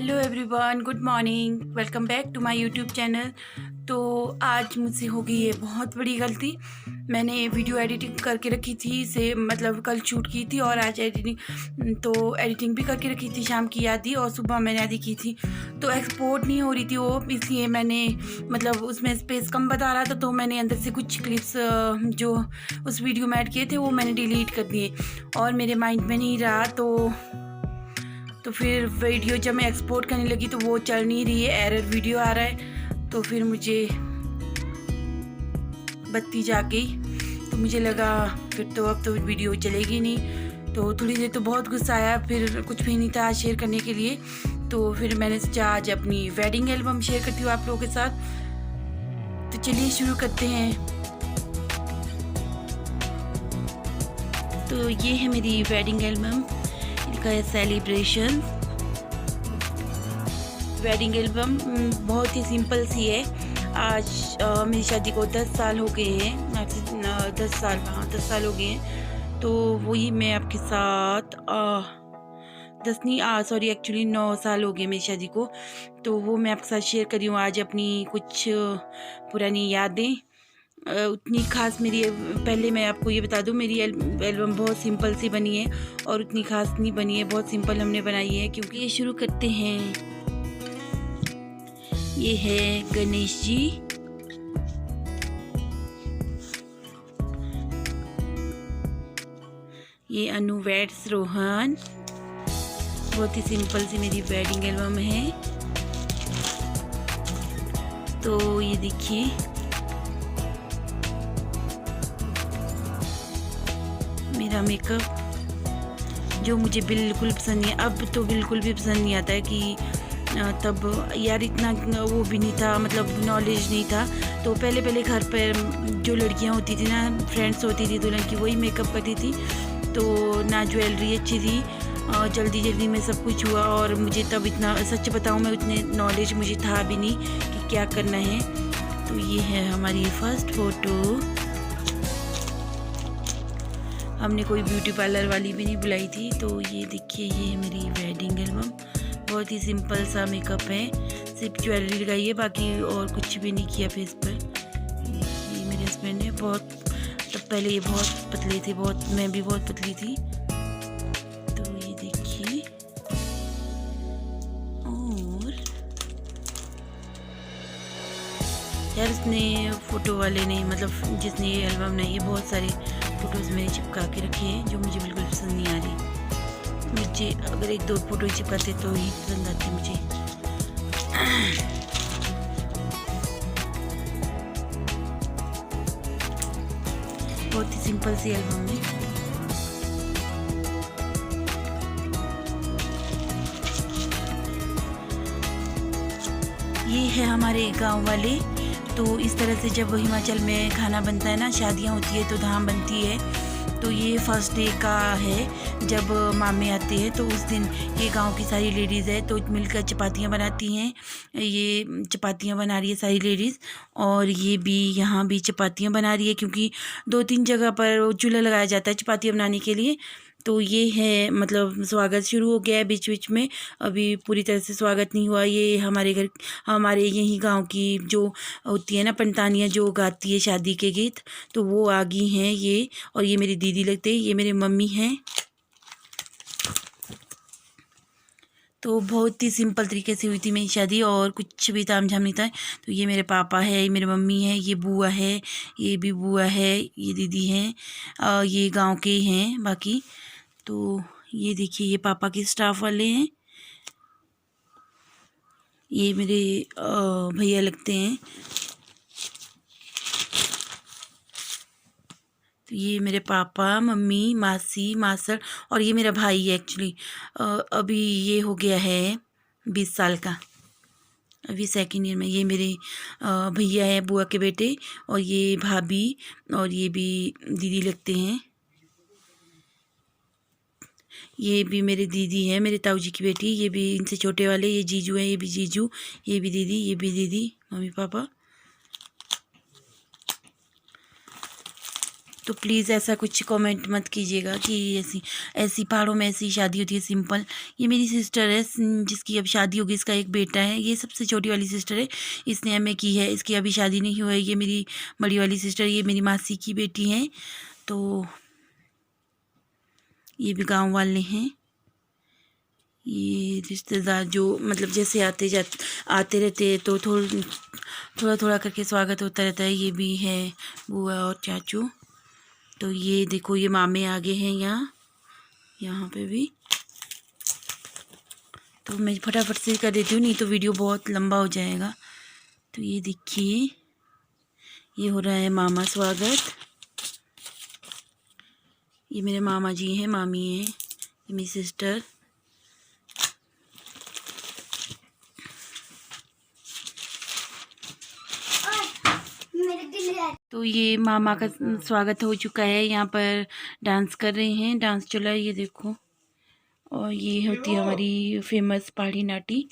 Hello everyone, good morning. Welcome back to my YouTube channel. तो आज मुझसे हो गई है बहुत बड़ी गलती। मैंने वीडियो एडिटिंग करके रखी थी, से मतलब कल शूट की थी और आज एडिटिंग भी करके रखी थी, शाम की आधी और सुबह मैंने आधी की थी। तो एक्सपोर्ट नहीं हो रही थी वो, इसलिए मैंने मतलब उसमें स्पेस कम बता रहा था, तो मैंने अंदर से कुछ क्लिप्स जो उस वीडियो में ऐड किए थे वो मैंने डिलीट कर दिए और मेरे माइंड में नहीं रहा। तो फिर वीडियो जब मैं एक्सपोर्ट करने लगी तो वो चल नहीं रही है, एरर वीडियो आ रहा है। तो फिर मुझे बत्ती जा गई, तो मुझे लगा फिर तो अब तो वीडियो चलेगी नहीं। तो थोड़ी देर तो बहुत गुस्सा आया, फिर कुछ भी नहीं था शेयर करने के लिए। तो फिर मैंने सोचा आज अपनी वेडिंग एल्बम शेयर करती हूँ आप लोगों के साथ। तो चलिए शुरू करते हैं। तो ये है मेरी वेडिंग एल्बम, इनका है सेलिब्रेशन। वेडिंग एल्बम बहुत ही सिंपल सी है। आज मेरी शादी को 10 साल हो गए हैं, 10 साल हो गए हैं। तो वही मैं आपके साथ 10 नहीं सॉरी एक्चुअली 9 साल हो गए मेरी शादी को। तो वो मैं आपके साथ शेयर कर रही हूँ आज अपनी कुछ पुरानी यादें। उतनी खास मेरी, पहले मैं आपको ये बता दूं, मेरी एल्बम बहुत सिंपल सी बनी है और उतनी खास नहीं बनी है, बहुत सिंपल हमने बनाई है। क्योंकि ये शुरू करते हैं। ये है गणेश जी, ये अनु वेड्स रोहन। बहुत ही सिंपल सी मेरी वेडिंग एल्बम है। तो ये देखिए, मेरा मेकअप जो मुझे बिल्कुल पसंद नहीं, अब तो बिल्कुल भी पसंद नहीं आता है कि तब यार इतना वो भी नहीं था, मतलब नॉलेज नहीं था। तो पहले घर पर जो लड़कियां होती थी ना, फ्रेंड्स होती थी दुल्हन की, वही मेकअप करती थी। तो ना ज्वेलरी अच्छी थी, जल्दी में सब कुछ हुआ। और मुझे तब इतना, सच बताऊं, मैं उतने नॉलेज मुझे था भी नहीं कि क्या करना है। तो ये है हमारी फर्स्ट फ़ोटो। हमने कोई ब्यूटी पार्लर वाली भी नहीं बुलाई थी। तो ये देखिए, ये है मेरी वेडिंग एल्बम। बहुत ही सिंपल सा मेकअप है, सिर्फ ज्वेलरी लगाई है, बाकी और कुछ भी नहीं किया फेस पर। ये मेरे हस्बैंड ने बहुत, तब पहले ये बहुत पतले थे, बहुत, मैं भी बहुत पतली थी। तो ये देखिए, और यार उसने फ़ोटो वाले ने, मतलब जिसने ये एल्बम ने, ये बहुत सारे फ़ोटोज़ मैंने चिपका के रखे हैं जो मुझे बिल्कुल पसंद नहीं आ रही। मुझे अगर एक दो फ़ोटो चिपकाते तो ही पसंद आती मुझे। बहुत ही सिंपल सी एल्बम है। ये है हमारे गांव वाले। तो इस तरह से जब हिमाचल में खाना बनता है ना, शादियां होती है तो धाम बनती है। तो ये फर्स्ट डे का है, जब मामे आते हैं तो उस दिन ये गांव की सारी लेडीज़ है तो मिलकर चपातियाँ बनाती हैं। ये चपातियाँ बना रही है सारी लेडीज़, और ये भी यहाँ भी चपातियाँ बना रही है, क्योंकि 2-3 जगह पर चूल्हा लगाया जाता है चपातियाँ बनाने के लिए। तो ये है, मतलब स्वागत शुरू हो गया है बीच बीच में, अभी पूरी तरह से स्वागत नहीं हुआ। ये हमारे यही गांव की जो होती है ना पंतानियाँ, जो गाती है शादी के गीत, तो वो आ गई हैं ये। और ये मेरी दीदी लगते हैं, ये मेरी मम्मी हैं। तो बहुत ही सिंपल तरीके से हुई थी मेरी शादी, और कुछ भी तामझाम नहीं था। तो ये मेरे पापा है, ये मेरी मम्मी है, ये बुआ है, ये भी बुआ है, ये दीदी हैं, ये गांव के ही हैं बाकी। तो ये देखिए, ये पापा के स्टाफ वाले हैं, ये मेरे भैया लगते हैं। तो ये मेरे पापा, मम्मी, मासी, मासड़, और ये मेरा भाई है एक्चुअली। अभी ये हो गया है 20 साल का, अभी सेकेंड ईयर में। ये मेरे भैया है, बुआ के बेटे, और ये भाभी, और ये भी दीदी लगते हैं। ये भी मेरी दीदी है, मेरे ताऊ जी की बेटी, ये भी इनसे छोटे वाले, ये जीजू है, ये भी जीजू, ये भी दीदी, ये भी दीदी, मम्मी पापा। तो प्लीज़ ऐसा कुछ कमेंट मत कीजिएगा कि ऐसी ऐसी पहाड़ों में ऐसी शादी होती है सिंपल। ये मेरी सिस्टर है जिसकी अब शादी होगी, इसका एक बेटा है। ये सबसे छोटी वाली सिस्टर है, इसने एमए की है, इसकी अभी शादी नहीं हुई है। ये मेरी बड़ी वाली सिस्टर, ये मेरी मासी की बेटी है। तो ये भी गाँव वाले हैं। ये रिश्तेदार जो मतलब जैसे आते रहते हैं, तो थोड़ा थोड़ा करके स्वागत होता रहता है। ये भी है बुआ और चाचू। तो ये देखो, ये मामे आगे हैं यहाँ पे भी। तो मैं फटाफट से कर देती हूँ, नहीं तो वीडियो बहुत लंबा हो जाएगा। तो ये देखिए, ये हो रहा है मामा स्वागत। ये मेरे मामा जी हैं, मामी हैं, ये मेरी सिस्टर। तो ये मामा का स्वागत हो चुका है। यहाँ पर डांस कर रहे हैं, डांस चला है, ये देखो। और ये होती है हमारी फेमस पहाड़ी नाटी।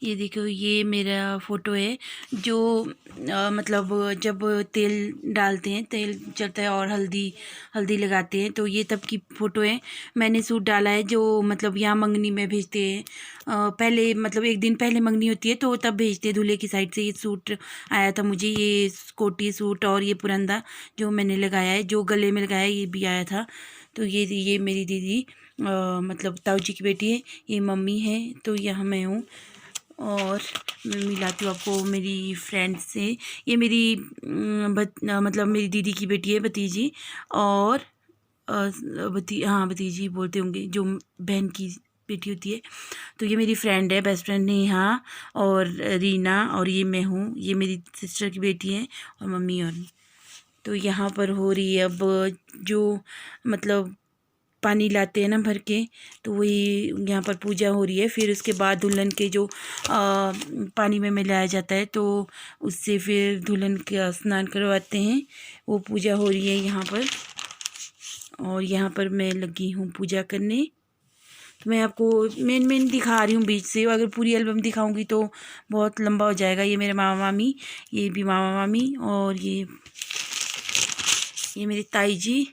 ये देखो, ये मेरा फ़ोटो है जो मतलब जब तेल डालते हैं, तेल चढ़ता है और हल्दी लगाते हैं, तो ये तब की फ़ोटो है। मैंने सूट डाला है जो मतलब यहाँ मंगनी में भेजते हैं। पहले मतलब एक दिन पहले मंगनी होती है तो तब भेजते हैं, दूल्हे की साइड से। ये सूट आया था मुझे, ये कोटी सूट, और ये पुरंदा जो मैंने लगाया है, जो गले में लगाया है, ये भी आया था। तो ये मेरी दीदी मतलब ताऊ जी की बेटी है, ये मम्मी है। तो यहाँ मैं हूँ और मैं मिलाती हूँ आपको मेरी फ्रेंड से। ये मेरी मतलब मेरी दीदी की बेटी है, भतीजी। और भतीजी बोलते होंगे, जो बहन की बेटी होती है। तो ये मेरी फ्रेंड है, बेस्ट फ्रेंड नेहा और रीना, और ये मैं हूँ। ये मेरी सिस्टर की बेटी है और मम्मी। और तो यहाँ पर हो रही है अब जो मतलब पानी लाते हैं ना भर के, तो वही यहाँ पर पूजा हो रही है। फिर उसके बाद दुल्हन के जो पानी में मिलाया जाता है, तो उससे फिर दुल्हन का स्नान करवाते हैं। वो पूजा हो रही है यहाँ पर, और यहाँ पर मैं लगी हूँ पूजा करने। तो मैं आपको मेन दिखा रही हूँ बीच से, अगर पूरी एल्बम दिखाऊंगी तो बहुत लंबा हो जाएगा। ये मेरे मामा मामी, ये भी मामा मामी, और ये मेरी ताई जी,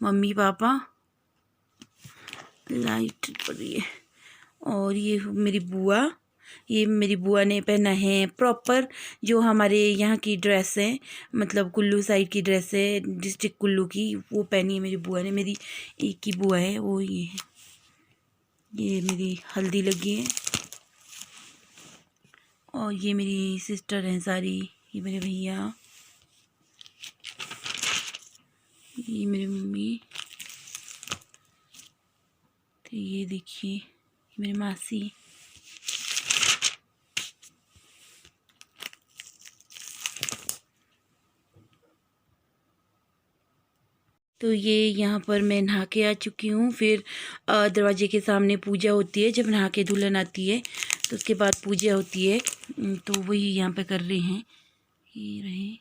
मम्मी पापा, लाइट पड़ रही है। और ये मेरी बुआ, ये मेरी बुआ ने पहना है प्रॉपर जो हमारे यहाँ की ड्रेस है, मतलब कुल्लू साइड की ड्रेस है, डिस्ट्रिक्ट कुल्लू की, वो पहनी है मेरी बुआ ने। मेरी एक ही बुआ है, वो ये है। ये मेरी हल्दी लगी है। और ये मेरी सिस्टर हैं सारी, ये मेरे भैया, ये मेरी मम्मी। तो ये देखिए मेरी मासी। तो ये यहाँ पर मैं नहा के आ चुकी हूँ। फिर दरवाजे के सामने पूजा होती है, जब नहा के दुल्हन आती है तो उसके बाद पूजा होती है। तो वही यहाँ पे कर रहे हैं, ये रहे।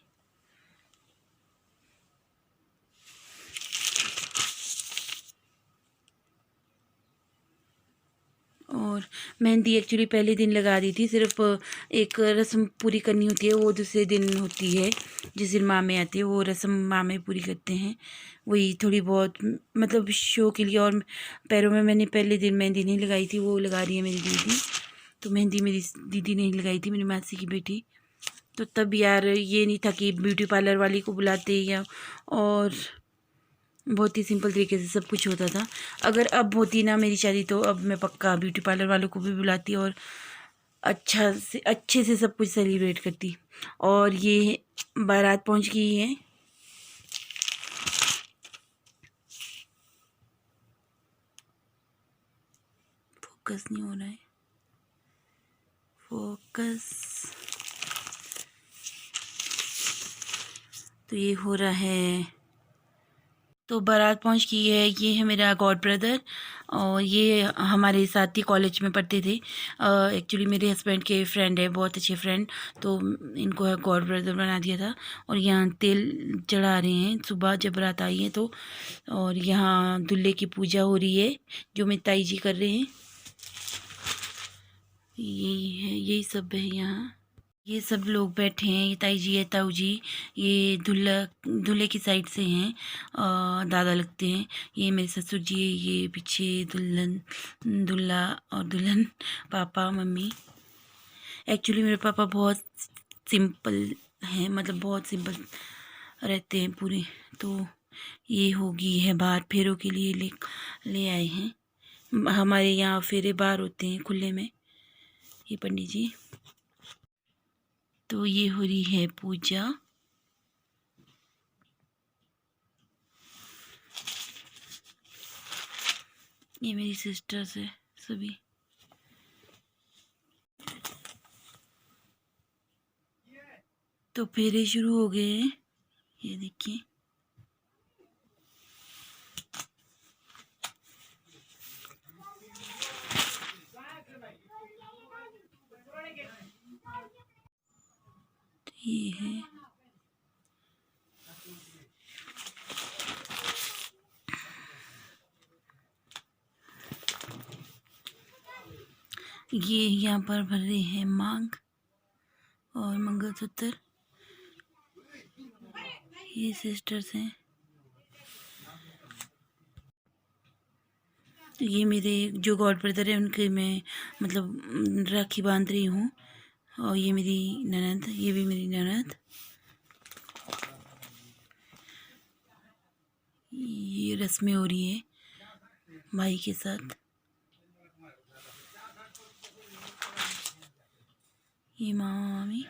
और मेहंदी एक्चुअली पहले दिन लगा दी थी, सिर्फ एक रस्म पूरी करनी होती है, वो दूसरे दिन होती है। जिस दिन मामे आते हैं वो रस्म मामे पूरी करते हैं, वही थोड़ी बहुत मतलब शो के लिए। और पैरों में मैंने पहले दिन मेहंदी नहीं लगाई थी, वो लगा रही है मेरी दीदी। तो मेहंदी मेरी दीदी नहीं लगाई थी, मेरी मासी की बेटी। तो तब यार ये नहीं था कि ब्यूटी पार्लर वाली को बुलाते या, और बहुत ही सिंपल तरीके से सब कुछ होता था। अगर अब होती ना मेरी शादी, तो अब मैं पक्का ब्यूटी पार्लर वालों को भी बुलाती और अच्छे से सब कुछ सेलिब्रेट करती। और ये बारात पहुंच गई है। फोकस नहीं हो रहा है, फोकस। तो ये हो रहा है, तो बारात पहुंच गई है। ये है मेरा गॉड ब्रदर, और ये हमारे साथ ही कॉलेज में पढ़ते थे। एक्चुअली मेरे हस्बैंड के फ्रेंड है, बहुत अच्छे फ्रेंड, तो इनको गॉड ब्रदर बना दिया था। और यहाँ तेल चढ़ा रहे हैं सुबह जब रात आई है तो। और यहाँ दूल्हे की पूजा हो रही है जो मेरी ताई जी कर रहे हैं। यही है, यही सब है यहाँ। ये सब लोग बैठे हैं, ये ताई जी है, ताऊ जी, ये दूल्हे की साइड से हैं, दादा लगते हैं। ये मेरे ससुर जी है, ये पीछे दूल्हा और दुल्हन, पापा मम्मी। एक्चुअली मेरे पापा बहुत सिंपल हैं, मतलब बहुत सिंपल रहते हैं पूरे। तो ये होगी है बाहर फेरों के लिए ले आए हैं। हमारे यहाँ फेरे बाहर होते हैं खुले में। ये पंडित जी, तो ये हो रही है पूजा। ये मेरी सिस्टर्स है सभी। तो फेरे शुरू हो गए हैं, ये देखिए। तो ये है, ये यहाँ पर भर रहे हैं मांग और मंगलसूत्र। ये सिस्टर्स हैं। ये मेरे जो गॉड ब्रदर है उनके मैं मतलब राखी बांध रही हूँ। और ये मेरी ननद, ये भी मेरी ननद। ये रस्में हो रही है भाई के साथ। ये मामा मामी।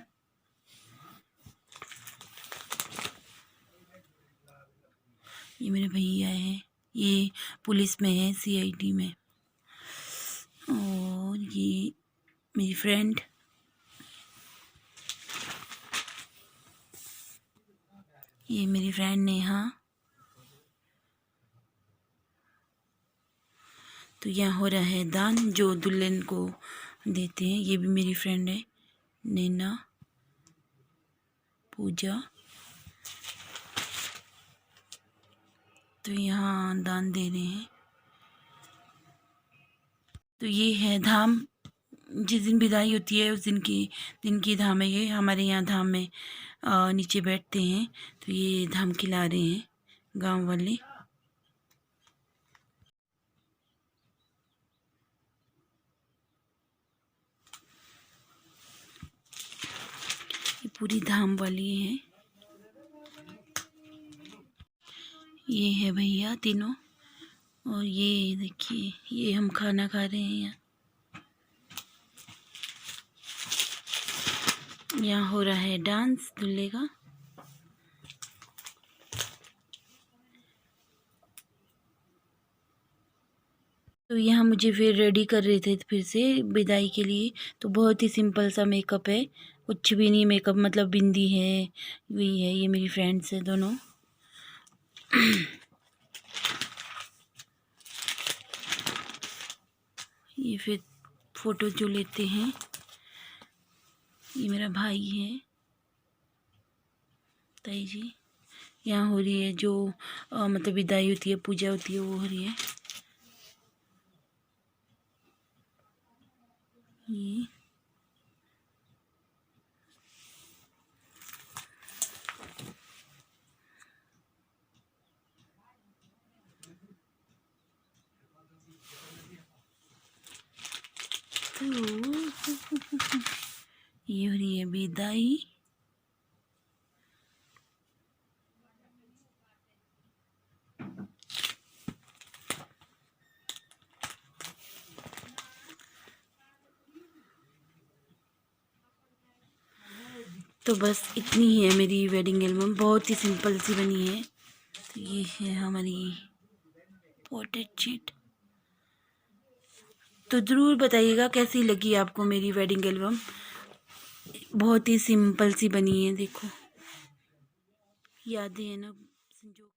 ये मेरे भैया हैं, ये पुलिस में है, सीआईडी में। और ये मेरी फ्रेंड, ये मेरी फ्रेंड नेहा। तो यहाँ हो रहा है दान जो दुल्हन को देते हैं। ये भी मेरी फ्रेंड है नैना, पूजा। तो यहाँ दान दे रहे हैं। तो ये है धाम, जिस दिन विदाई होती है उस दिन की धाम है ये। हमारे यहाँ धाम में नीचे बैठते हैं, तो ये धाम खिला रहे हैं गांव वाले। ये पूरी धाम वाली है। ये है भैया तीनों। और ये देखिए, ये हम खाना खा रहे हैं यहाँ। यहाँ हो रहा है डांस दूल्हे का। तो यहाँ मुझे फिर रेडी कर रहे थे फिर से विदाई के लिए। तो बहुत ही सिंपल सा मेकअप है, कुछ भी नहीं मेकअप, मतलब बिंदी है, वही है। ये मेरी फ्रेंड्स हैं दोनों। ये फिर फ़ोटो जो लेते हैं, ये मेरा भाई है, ताई जी। यहाँ हो रही है जो मतलब विदाई होती है, पूजा होती है, वो हो रही है। ये तो ये हो रही है विदाई। तो बस इतनी ही है मेरी वेडिंग एल्बम, बहुत ही सिंपल सी बनी है। तो ये है हमारी पोर्ट्रेट शीट। तो ज़रूर बताइएगा कैसी लगी आपको मेरी वेडिंग एल्बम। बहुत ही सिंपल सी बनी है, देखो यादें है ना।